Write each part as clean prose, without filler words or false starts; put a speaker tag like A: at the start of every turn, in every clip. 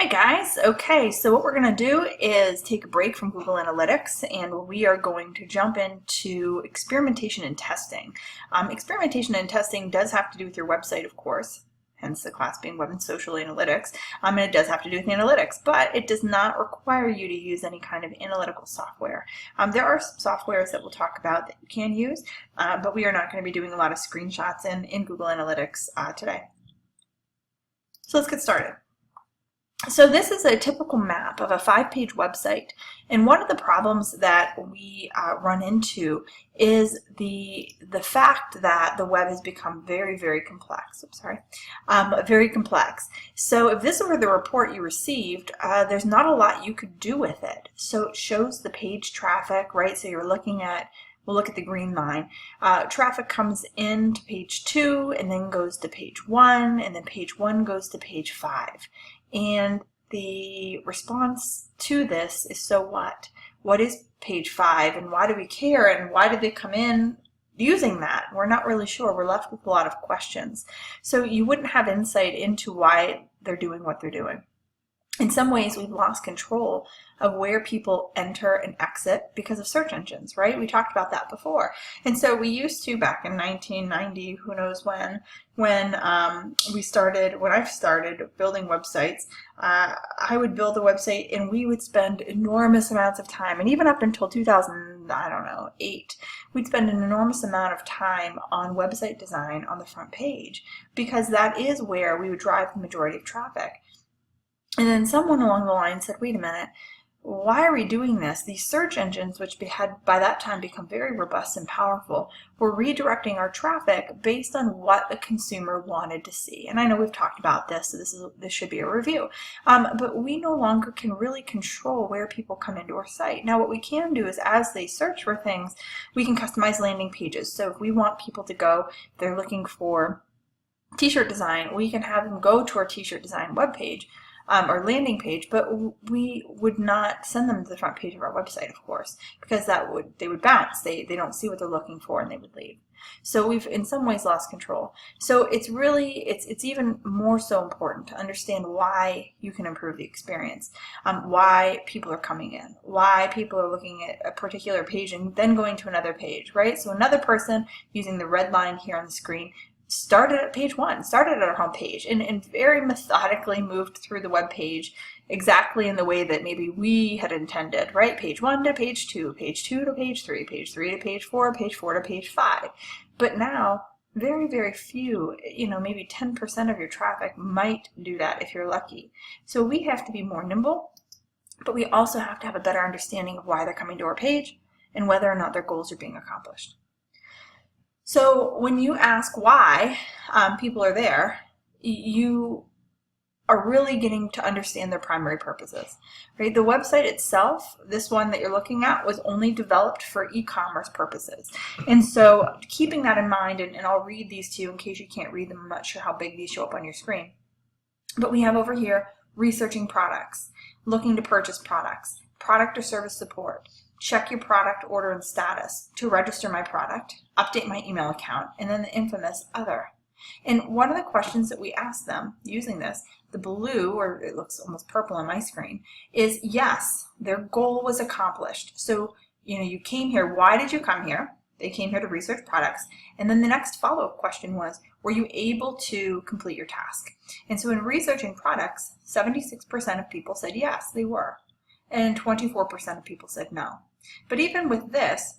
A: Hi guys. Okay, so what we're going to do is take a break from Google Analytics and we are going to jump into experimentation and testing. Experimentation and testing does have to do with your website, of course, hence the class being Web and Social Analytics, and it does have to do with analytics, but it does not require you to use any kind of analytical software. There are some softwares that we'll talk about that you can use, but we are not going to be doing a lot of screenshots in Google Analytics today. So let's get started. So this is a typical map of a 5-page website, and one of the problems that we run into is the fact that the web has become very complex. Very complex. So if this were the report you received, there's not a lot you could do with it. So it shows the page traffic, right? So you're looking at, we'll look at the green line. Traffic comes in to page 2 and then goes to page 1, and then page 1 goes to page 5. And the response to this is, so what? What is page 5 and why do we care and why did they come in using that? We're not really sure. We're left with a lot of questions. So you wouldn't have insight into why they're doing what they're doing. In some ways, we've lost control of where people enter and exit because of search engines, right? We talked about that before. And so we used to, back in 1990, who knows when I started building websites, I would build a website and we would spend enormous amounts of time, and even up until 2008, we'd spend an enormous amount of time on website design on the front page because that is where we would drive the majority of traffic. And then someone along the line said, wait a minute, why are we doing this? These search engines, which had by that time become very robust and powerful, were redirecting our traffic based on what the consumer wanted to see. And I know we've talked about this, so this should be a review. But we no longer can really control where people come into our site. Now what we can do is, as they search for things, we can customize landing pages. So if we want people to go, they're looking for t-shirt design, we can have them go to our t-shirt design webpage. Or landing page, but we would not send them to the front page of our website, of course, because they would bounce. They don't see what they're looking for and they would leave. So we've in some ways lost control. So it's even more so important to understand why you can improve the experience, why people are coming in, why people are looking at a particular page and then going to another page, right? So another person, using the red line here on the screen, started at page 1, started at our home page, and very methodically moved through the web page exactly in the way that maybe we had intended, right? Page 1 to page 2, page 2 to page 3, page 3 to page 4, page 4 to page 5. But now, very few, maybe 10% of your traffic might do that if you're lucky. So we have to be more nimble, but we also have to have a better understanding of why they're coming to our page and whether or not their goals are being accomplished. So when you ask why people are there, you are really getting to understand their primary purposes, right? The website itself, this one that you're looking at, was only developed for e-commerce purposes. And so keeping that in mind, and I'll read these to you in case you can't read them. I'm not sure how big these show up on your screen. But we have over here, researching products, looking to purchase products, product or service support, check your product order and status, to register my product, update my email account, and then the infamous other. And one of the questions that we ask them using this, the blue, or it looks almost purple on my screen, is yes, their goal was accomplished. So, you came here. Why did you come here? They came here to research products. And then the next follow-up question was, were you able to complete your task? And so in researching products, 76% of people said yes, they were. And 24% of people said no. But even with this,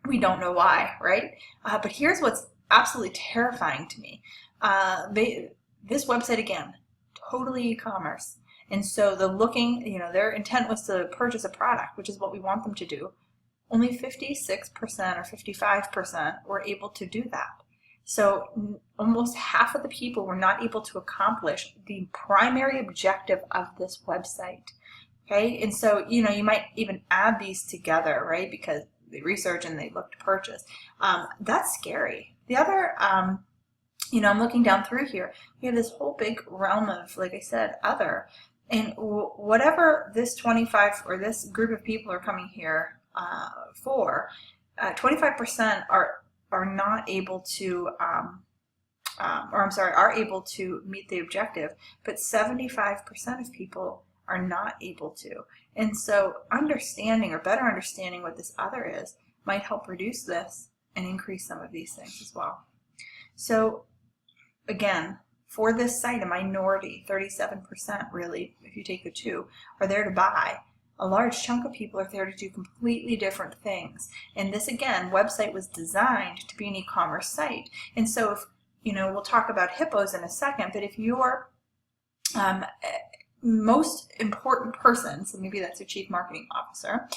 A: we don't know why, right? But here's what's absolutely terrifying to me. This website, again, totally e-commerce. And so their intent was to purchase a product, which is what we want them to do. Only 56% or 55% were able to do that. So almost half of the people were not able to accomplish the primary objective of this website. Okay, and so, you might even add these together, right? Because they research and they look to purchase. That's scary. The other, I'm looking down through here. We have this whole big realm of, like I said, other. And whatever this 25 or this group of people are coming here for, 25% are not able to are able to meet the objective, but 75% of people are not able to. And so understanding, or better understanding, what this other is might help reduce this and increase some of these things as well. So again, for this site, a minority, 37% really, if you take the two, are there to buy. A large chunk of people are there to do completely different things. And this, again, website was designed to be an e-commerce site. And so if, we'll talk about hippos in a second, but if your most important person, so maybe that's your chief marketing officer,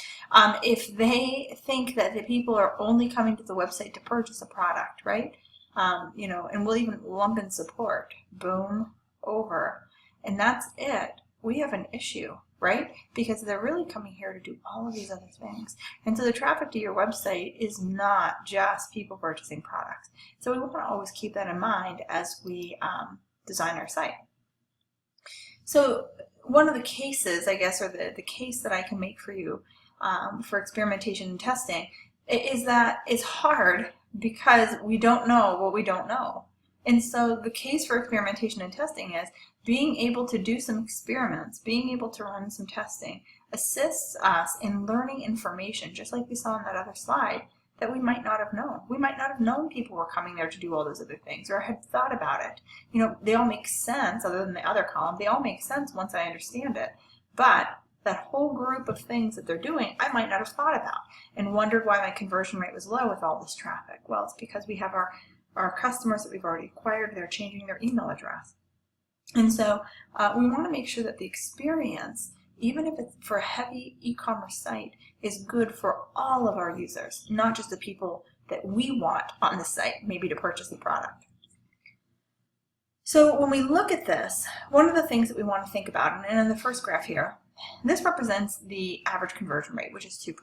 A: if they think that the people are only coming to the website to purchase a product, right? And we'll even lump in support, boom, over, and that's it. We have an issue, right? Because they're really coming here to do all of these other things. And so the traffic to your website is not just people purchasing products. So we want to always keep that in mind as we design our site. So one of the cases, I guess, or the case that I can make for you for experimentation and testing is that it's hard because we don't know what we don't know. And so the case for experimentation and testing is being able to do some experiments, being able to run some testing, assists us in learning information, just like we saw on that other slide, that we might not have known. We might not have known people were coming there to do all those other things, or had thought about it. They all make sense, other than the other column, they all make sense once I understand it. But that whole group of things that they're doing, I might not have thought about and wondered why my conversion rate was low with all this traffic. Well, it's because we have our customers that we've already acquired, they're changing their email address. And so we want to make sure that the experience, even if it's for a heavy e-commerce site, is good for all of our users, not just the people that we want on the site, maybe to purchase the product. So when we look at this, one of the things that we want to think about, and in the first graph here, this represents the average conversion rate, which is 2%.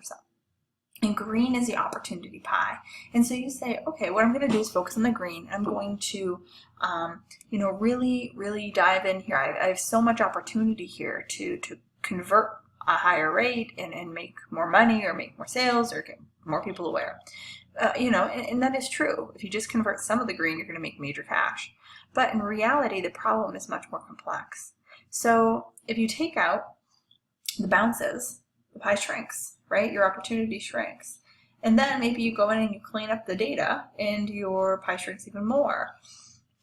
A: And green is the opportunity pie. And so you say, okay, what I'm going to do is focus on the green. I'm going to, really, really dive in here. I have so much opportunity here to convert a higher rate and make more money, or make more sales, or get more people aware. And that is true. If you just convert some of the green, you're going to make major cash. But in reality, the problem is much more complex. So if you take out the bounces, the pie shrinks, right? Your opportunity shrinks. And then maybe you go in and you clean up the data and your pie shrinks even more.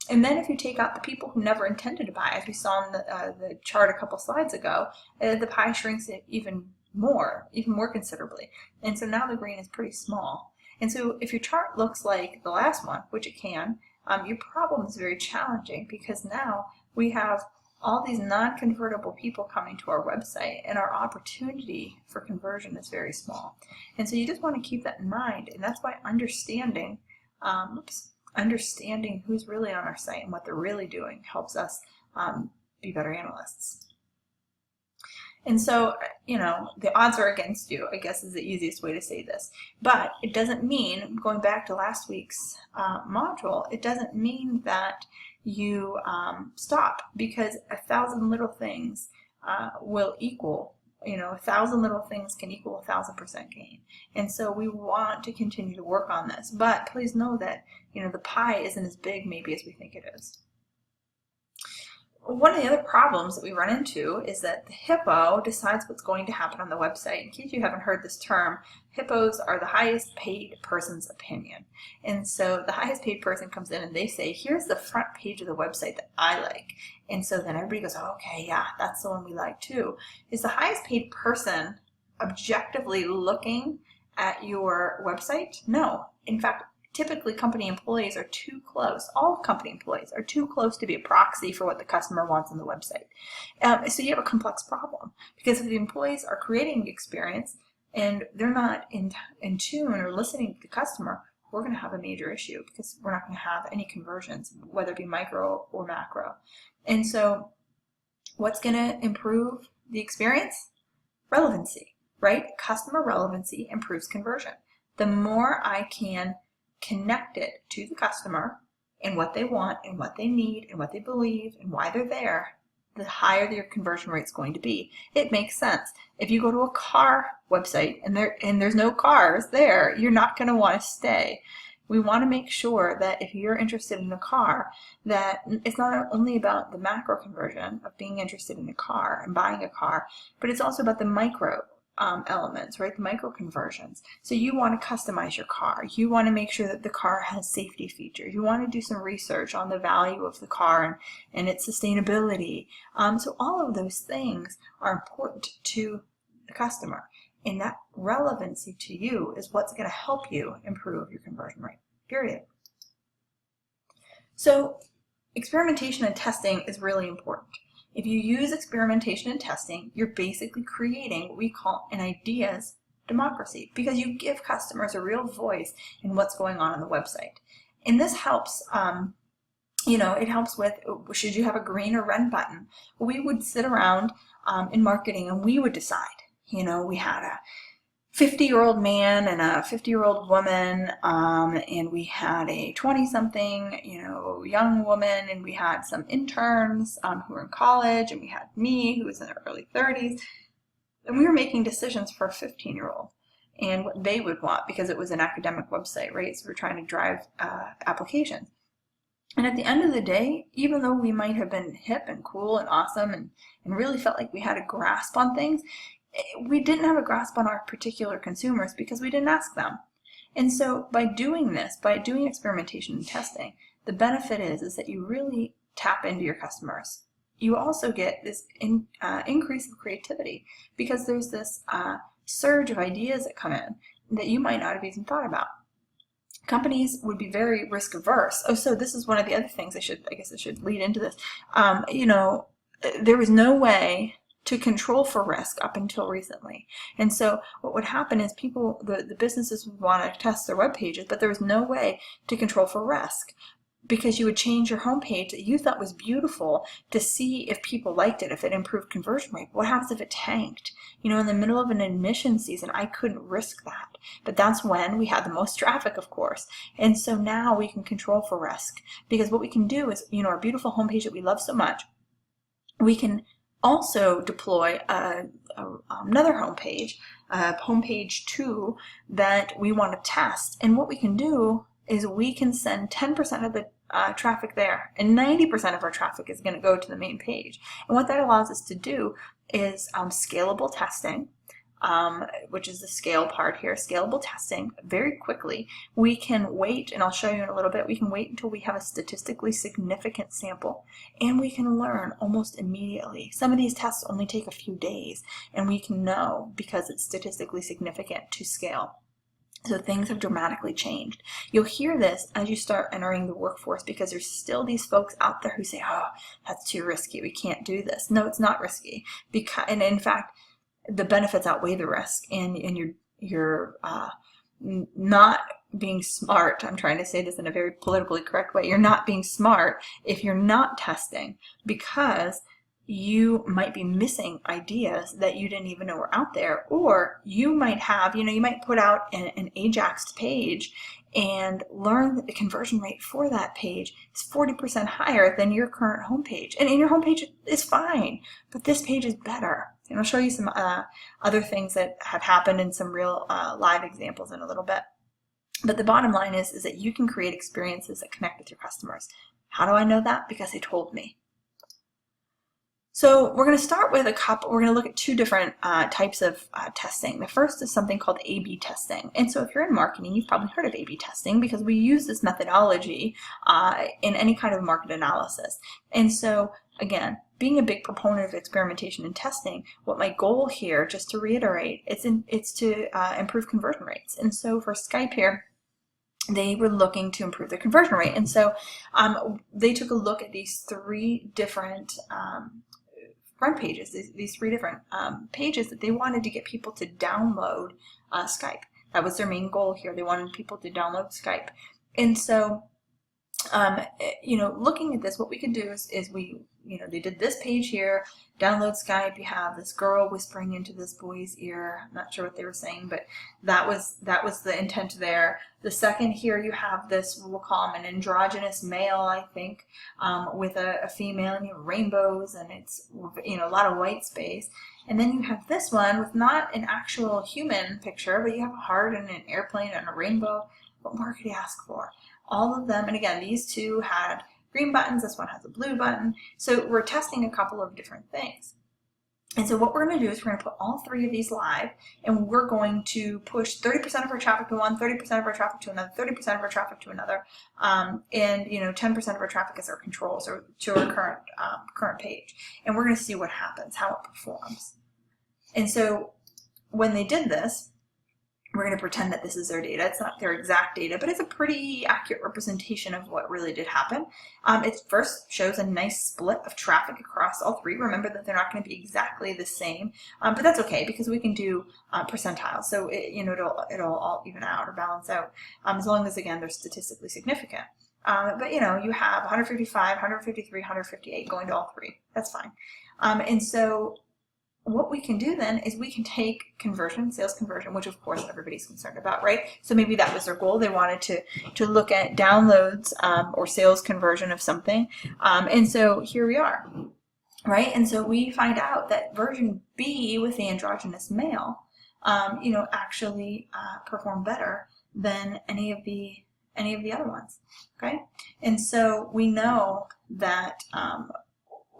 A: And then if you take out the people who never intended to buy, as we saw in the chart a couple slides ago, the pie shrinks even more considerably. And so now the green is pretty small. And so if your chart looks like the last one, which it can, your problem is very challenging, because now we have all these non-convertible people coming to our website, and our opportunity for conversion is very small. And so you just want to keep that in mind, and that's why understanding who's really on our site and what they're really doing helps us be better analysts. And so, the odds are against you, I guess, is the easiest way to say this. But it doesn't mean, going back to last week's module, it doesn't mean that you stop, because 1,000 little things will equal, 1,000 little things can equal 1,000% gain. And so we want to continue to work on this. But please know that, the pie isn't as big maybe as we think it is. One of the other problems that we run into is that the hippo decides what's going to happen on the website. In case you haven't heard this term, hippos are the highest paid person's opinion. And so the highest paid person comes in and they say, here's the front page of the website that I like. And so then everybody goes, oh, okay, yeah, that's the one we like too. Is the highest paid person objectively looking at your website? No. In fact, typically company employees are too close, all company employees are too close to be a proxy for what the customer wants on the website. So you have a complex problem, because if the employees are creating the experience and they're not in tune or listening to the customer, we're going to have a major issue, because we're not going to have any conversions, whether it be micro or macro. And so what's going to improve the experience? Relevancy, right? Customer relevancy improves conversion. The more I can connect it to the customer and what they want and what they need and what they believe and why they're there, the higher their conversion rate is going to be. It makes sense. If you go to a car website and there's no cars there, you're not going to want to stay. We want to make sure that if you're interested in a car, that it's not only about the macro conversion of being interested in a car and buying a car, but it's also about the micro elements, right? The micro conversions. So you want to customize your car. You want to make sure that the car has safety features. You want to do some research on the value of the car and its sustainability. So all of those things are important to the customer. And that relevancy to you is what's going to help you improve your conversion rate, period. So experimentation and testing is really important. If you use experimentation and testing, you're basically creating what we call an ideas democracy, because you give customers a real voice in what's going on the website. And this helps, it helps with, should you have a green or red button? We would sit around in marketing and we would decide. We had a 50-year-old man and a 50-year-old woman, and we had a 20-something, young woman, and we had some interns who were in college, and we had me who was in their early 30s, and we were making decisions for a 15-year-old and what they would want, because it was an academic website, right? So we're trying to drive applications. And at the end of the day, even though we might have been hip and cool and awesome and really felt like we had a grasp on things, we didn't have a grasp on our particular consumers because we didn't ask them. And so by doing this, by doing experimentation and testing, the benefit is that you really tap into your customers. You also get this increase of creativity, because there's this surge of ideas that come in that you might not have even thought about. Companies would be very risk averse. Oh, so this is one of the other things I guess I should lead into this. There was no way to control for risk up until recently. And so what would happen is the businesses would want to test their web pages, but there was no way to control for risk, because you would change your homepage that you thought was beautiful to see if people liked it, if it improved conversion rate. What happens if it tanked? In the middle of an admission season, I couldn't risk that. But that's when we had the most traffic, of course. And so now we can control for risk, because what we can do is, our beautiful homepage that we love so much, we can also deploy another homepage, homepage 2, that we want to test. And what we can do is we can send 10% of the traffic there, and 90% of our traffic is going to go to the main page. And what that allows us to do is scalable testing, which is the scale part here, scalable testing very quickly. We can wait, and I'll show you in a little bit, we can wait until we have a statistically significant sample, and we can learn almost immediately. Some of these tests only take a few days, and we can know because it's statistically significant to scale. So things have dramatically changed. You'll hear this as you start entering the workforce, because there's still these folks out there who say, oh, that's too risky, we can't do this. No, it's not risky, and in fact, the benefits outweigh the risk, and you're not being smart. I'm trying to say this in a very politically correct way. You're not being smart if you're not testing, because you might be missing ideas that you didn't even know were out there, or you might have, you might put out an Ajax page and learn that the conversion rate for that page is 40% higher than your current homepage. And your homepage is fine, but this page is better. And I'll show you some other things that have happened and some real live examples in a little bit. But the bottom line is that you can create experiences that connect with your customers. How do I know that? Because they told me. So we're going to start with we're going to look at two different types of testing. The first is something called A/B testing. And so if you're in marketing, you've probably heard of A/B testing, because we use this methodology in any kind of market analysis. And so again, being a big proponent of experimentation and testing, what my goal here, just to reiterate, it's to improve conversion rates. And so for Skype here, they were looking to improve their conversion rate. And so they took a look at these three different front pages, these three different pages that they wanted to get people to download Skype. That was their main goal here. They wanted people to download Skype. And so, looking at this, what we could do is we, they did this page here, download Skype. You have this girl whispering into this boy's ear. I'm not sure what they were saying, but that was the intent there. The second here, you have this, we'll call him an androgynous male, I think, with a female, and you have rainbows, and it's, a lot of white space. And then you have this one with not an actual human picture, but you have a heart and an airplane and a rainbow. What more could he ask for? All of them, and again, these two had green buttons, this one has a blue button. So we're testing a couple of different things. And so what we're going to do is we're going to put all three of these live, and we're going to push 30% of our traffic to one, 30% of our traffic to another, 30% of our traffic to another, and 10% of our traffic is our controls or to our current page. And we're going to see what happens, how it performs. And so when they did this, we're going to pretend that this is their data. It's not their exact data, but it's a pretty accurate representation of what really did happen. It first shows a nice split of traffic across all three. Remember that they're not going to be exactly the same, but that's okay because we can do percentiles. So it'll all even out or balance out as long as, again, they're statistically significant. But you have 155, 153, 158 going to all three. That's fine. And so what we can do then is we can take conversion, sales conversion, which of course everybody's concerned about, right? So maybe that was their goal. They wanted to look at downloads or sales conversion of something. And so here we are, right? And so we find out that version B with the androgynous male, actually performed better than any of the other ones, okay? And so we know that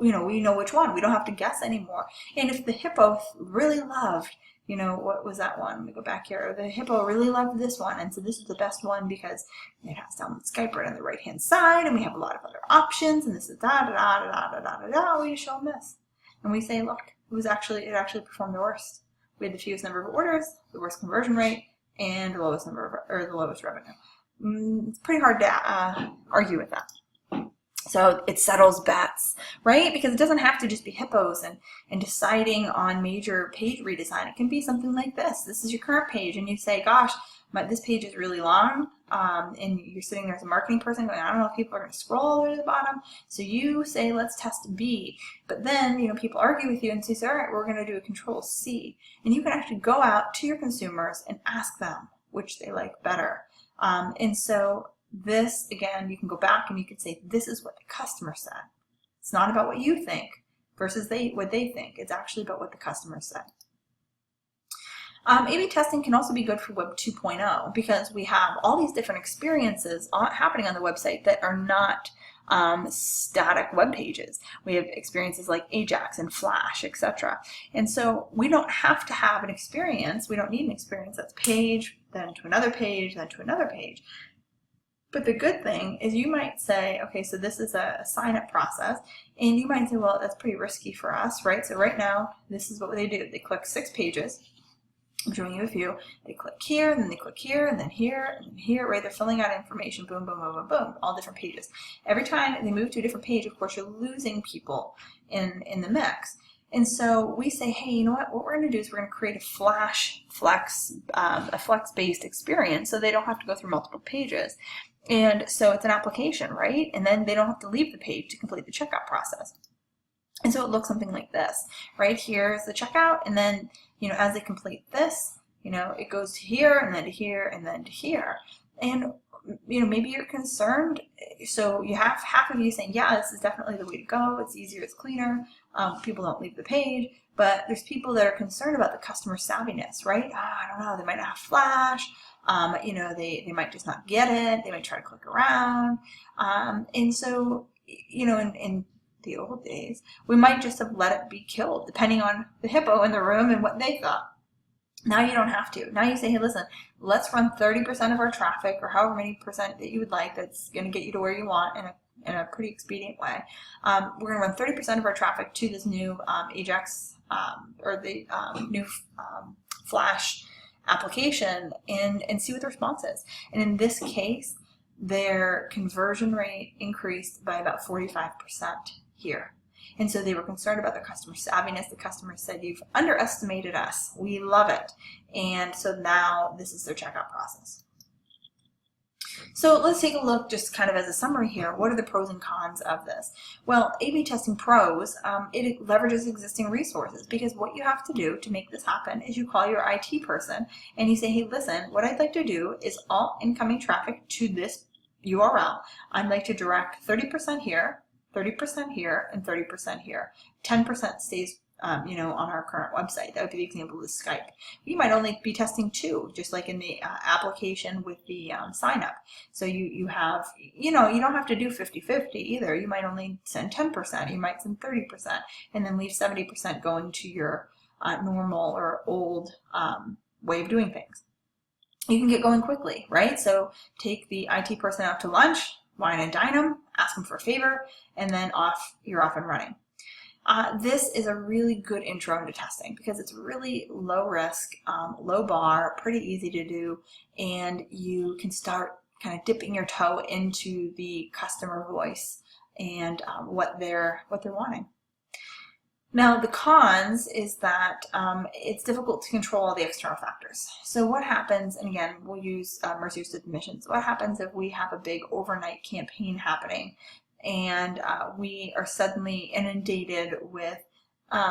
A: we know which one. We don't have to guess anymore. And if the hippo really loved, what was that one? Let me go back here. The hippo really loved this one, and so this is the best one because it has download Skype right on the right-hand side, and we have a lot of other options, and this is da-da-da-da-da-da-da-da. We show them this. And we say, look, it actually performed the worst. We had the fewest number of orders, the worst conversion rate, and the lowest the lowest revenue. It's pretty hard to argue with that. So it settles bets, right? Because it doesn't have to just be hippos and deciding on major page redesign. It can be something like this. This is your current page, and you say, gosh, this page is really long, and you're sitting there as a marketing person going, I don't know if people are going to scroll all the way to the bottom. So you say, let's test B. But then, people argue with you and say, all right, we're going to do a control C. And you can actually go out to your consumers and ask them which they like better. And so this, again, you can go back and you can say, this is what the customer said. It's not about what you think versus what they think. It's actually about what the customer said. A/B testing can also be good for Web 2.0 because we have all these different experiences happening on the website that are not static web pages. We have experiences like Ajax and Flash, etc. And so we don't have to have an experience. We don't need an experience that's page, then to another page, then to another page. But the good thing is you might say, okay, so this is a sign-up process, and you might say, well, that's pretty risky for us, right? So right now, this is what they do. They click 6 pages. I'm showing you a few. They click here, and then they click here, and then here, and then here, right? They're filling out information, boom, boom, boom, boom, boom, all different pages. Every time they move to a different page, of course, you're losing people in the mix. And so we say, hey, you know what we're going to do is we're going to create a flex-based experience so they don't have to go through multiple pages. And so it's an application, right? And then they don't have to leave the page to complete the checkout process. And so it looks something like this. Right here is the checkout, and then, as they complete this, it goes to here, and then to here, and then to here. And, maybe you're concerned. So you have half of you saying, yeah, this is definitely the way to go. It's easier, it's cleaner. People don't leave the page. But there's people that are concerned about the customer savviness, right? I don't know, they might not have Flash. They might just not get it. They might try to click around. And so, in the old days, we might just have let it be killed, depending on the hippo in the room and what they thought. Now you don't have to. Now you say, hey, listen, let's run 30% of our traffic, or however many percent that you would like, that's going to get you to where you want in a pretty expedient way. We're going to run 30% of our traffic to this new Ajax or the new Flash application and see what the response is. And in this case, their conversion rate increased by about 45% here. And so they were concerned about their customer savviness. The customer said, you've underestimated us. We love it. And so now this is their checkout process. So let's take a look just kind of as a summary here. What are the pros and cons of this? Well, A/B testing pros, it leverages existing resources, because what you have to do to make this happen is you call your IT person and you say, hey, listen, what I'd like to do is all incoming traffic to this URL. I'd like to direct 30% here, 30% here, and 30% here. 10% stays you know, on our current website. That would be the example of Skype. We might only be testing 2, just like in the application with the sign up. So you have, you know, you don't have to do 50-50 either. You might only send 10%, you might send 30%, and then leave 70% going to your normal or old way of doing things. You can get going quickly, right? So take the IT person out to lunch, wine and dine them, ask them for a favor, and then you're off and running. This is a really good intro into testing because it's really low risk, low bar, pretty easy to do, and you can start kind of dipping your toe into the customer voice and what they're wanting. Now the cons is that it's difficult to control all the external factors. So what happens, and again we'll use Mercer-assisted admissions, what happens if we have a big overnight campaign happening and we are suddenly inundated with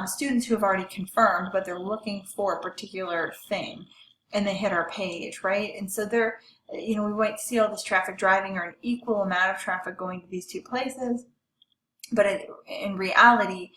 A: students who have already confirmed, but they're looking for a particular thing, and they hit our page, right? And so they're, you know, we might see all this traffic driving or an equal amount of traffic going to these 2 places, but in reality,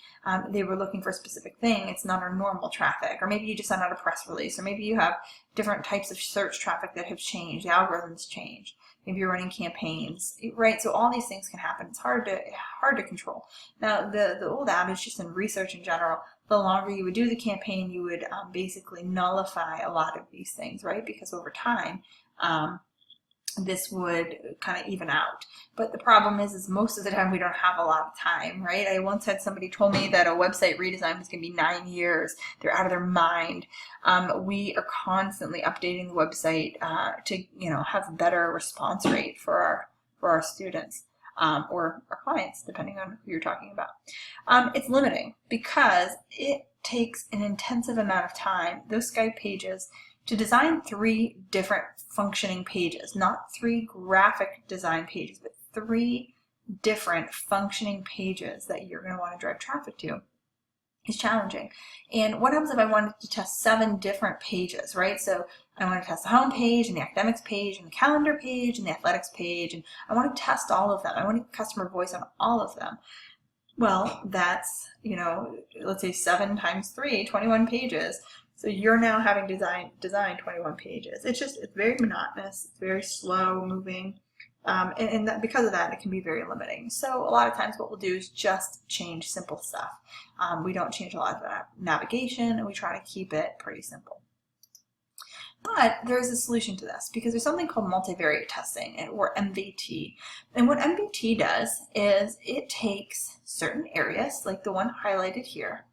A: they were looking for a specific thing. It's not our normal traffic. Or maybe you just sent out a press release, or maybe you have different types of search traffic that have changed, the algorithms changed. Maybe you're running campaigns, right? So all these things can happen. It's hard to control. Now, the old adage, just in research in general, the longer you would do the campaign, you would basically nullify a lot of these things, right? Because over time, this would kind of even out. But the problem is most of the time we don't have a lot of time, right? I once had somebody told me that a website redesign was going to be 9 years. They're out of their mind. We are constantly updating the website to, you know, have better response rate for our students or our clients, depending on who you're talking about. It's limiting because it takes an intensive amount of time. Those Skype pages, to design 3 different functioning pages, not 3 graphic design pages, but 3 different functioning pages that you're going to want to drive traffic to, is challenging. And what happens if I wanted to test 7 different pages, right? So I want to test the home page and the academics page and the calendar page and the athletics page, and I want to test all of them. I want to get customer voice on all of them. Well, that's, you know, let's say 7 times 3, 21 pages. So you're now having design 21 pages. It's very monotonous. It's very slow moving. And that, because of that, it can be very limiting. So a lot of times what we'll do is just change simple stuff. We don't change a lot of the navigation, and we try to keep it pretty simple. But there's a solution to this, because there's something called multivariate testing, or MVT. And what MVT does is it takes certain areas, like the one highlighted here,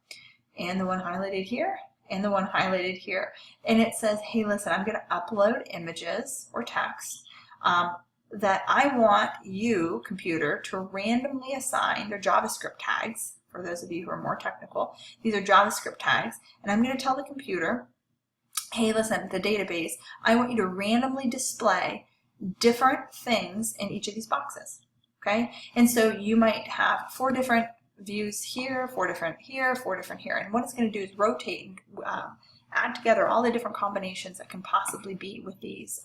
A: and the one highlighted here, and the one highlighted here, and it says, hey, listen, I'm going to upload images or text that I want you, computer, to randomly assign their JavaScript tags. For those of you who are more technical, these are JavaScript tags, and I'm going to tell the computer, hey, listen, the database, I want you to randomly display different things in each of these boxes, okay? And so you might have 4 different views here, 4 different here, 4 different here. And what it's going to do is rotate and add together all the different combinations that can possibly be with these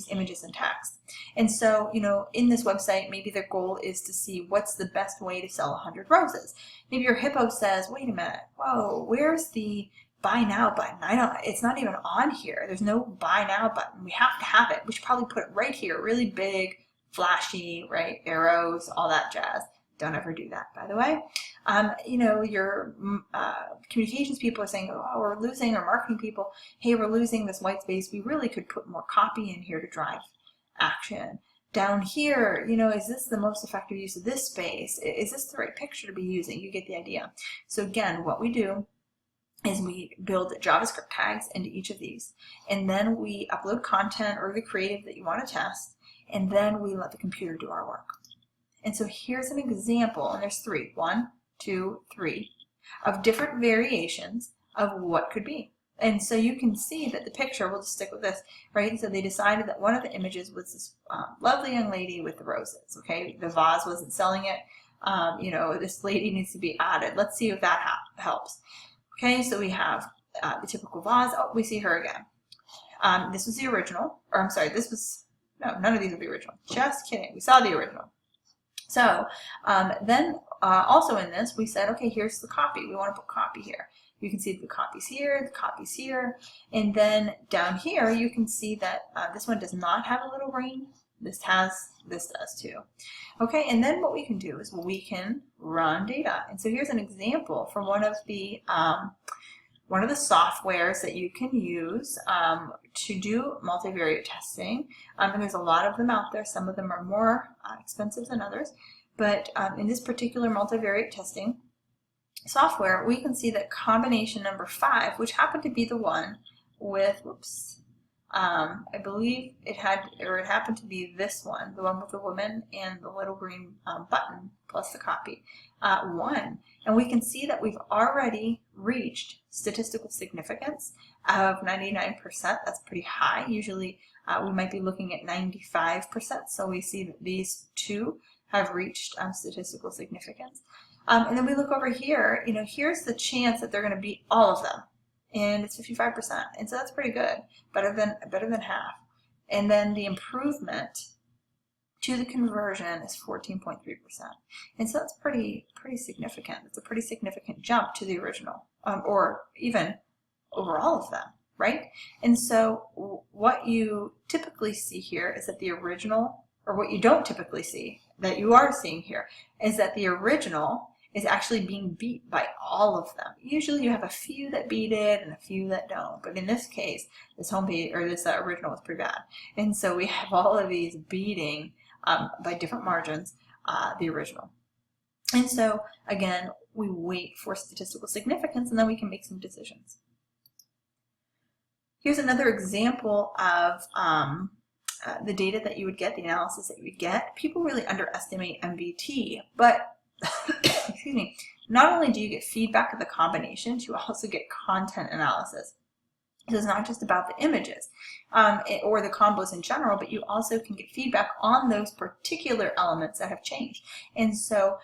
A: images and text. And so, you know, in this website, maybe their goal is to see what's the best way to sell 100 roses. Maybe your hippo says, wait a minute, whoa, where's the buy now button? It's not even on here. There's no buy now button. We have to have it. We should probably put it right here, really big, flashy, right? Arrows, all that jazz. Don't ever do that, by the way. You know, your communications people are saying, oh, we're losing, or marketing people, hey, we're losing this white space. We really could put more copy in here to drive action. Down here, you know, is this the most effective use of this space? Is this the right picture to be using? You get the idea. So again, what we do is we build JavaScript tags into each of these, and then we upload content or the creative that you want to test, and then we let the computer do our work. And so here's an example, and there's 3, 1, 2, 3, of different variations of what could be. And so you can see that the picture, we'll just stick with this, right? And so they decided that one of the images was this lovely young lady with the roses, okay? The vase wasn't selling it. You know, this lady needs to be added. Let's see if that helps. Okay, so we have the typical vase. Oh, we see her again. This was the original, or I'm sorry, this was, no, none of these are the original. Just kidding, we saw the original. So then also in this, we said, okay, here's the copy. We want to put copy here. You can see the copies here, the copies here, and then down here you can see that this one does not have a little green. This does too. Okay, and then what we can do is we can run data. And so here's an example from one of the softwares that you can use to do multivariate testing. And there's a lot of them out there. Some of them are more expensive than others. But in this particular multivariate testing software, we can see that combination number 5, which happened to be the one with, whoops, I believe it happened to be this one, the one with the woman and the little green button plus the copy, won. And we can see that we've already reached statistical significance of 99%. That's pretty high. Usually we might be looking at 95%. So we see that these two have reached statistical significance. And then we look over here, here's the chance that they're going to beat all of them. And it's 55%. And so that's pretty good, better than half. And then the improvement to the conversion is 14.3%. And so that's pretty significant. It's a pretty significant jump to the original, or even over all of them, right? And so what you typically see here is that the original, or what you don't typically see, that you are seeing here, is that the original is actually being beat by all of them. Usually you have a few that beat it and a few that don't, but in this case, this original was pretty bad. And so we have all of these beating by different margins the original. And so again, we wait for statistical significance and then we can make some decisions. Here's another example of the data that you would get, the analysis that you would get. People really underestimate MVT, but excuse me, not only do you get feedback of the combinations, you also get content analysis. This is not just about the images or the combos in general, but you also can get feedback on those particular elements that have changed. And so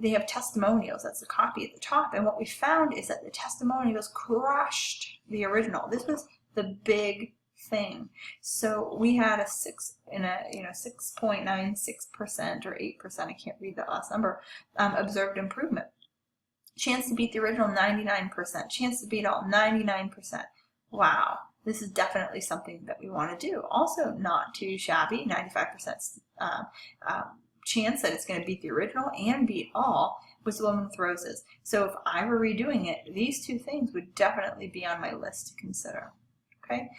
A: they have testimonials. That's the copy at the top. And what we found is that the testimonials crushed the original. This was the big thing. So we had a 6.96% or 8%, I can't read that last number, observed improvement. Chance to beat the original, 99%. Chance to beat all, 99%. Wow, this is definitely something that we want to do. Also not too shabby, 95% chance that it's going to beat the original and beat all was the one with roses. So if I were redoing it, these two things would definitely be on my list to consider. Okay,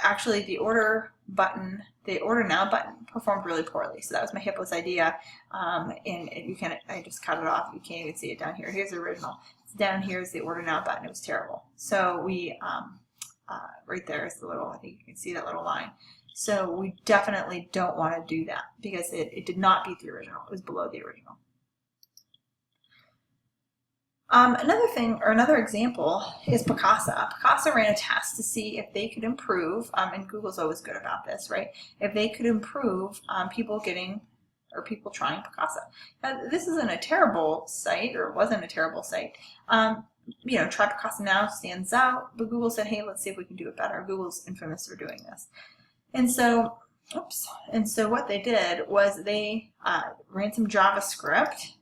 A: actually the order now button performed really poorly. So that was my hippos idea, and I just cut it off. You can't even see it down here. Here's the original. Down here is the order now button. It was terrible. So we right there is the little, I think you can see that little line. So we definitely don't want to do that because it did not beat the original. It was below the original. Another thing, or another example, is Picasa. Picasa ran a test to see if they could improve, and Google's always good about this, right? If they could improve people trying Picasa. Now, this isn't a terrible site, or it wasn't a terrible site. Try Picasa now stands out, but Google said, hey, let's see if we can do it better. Google's infamous for doing this. And so what they did was they ran some JavaScript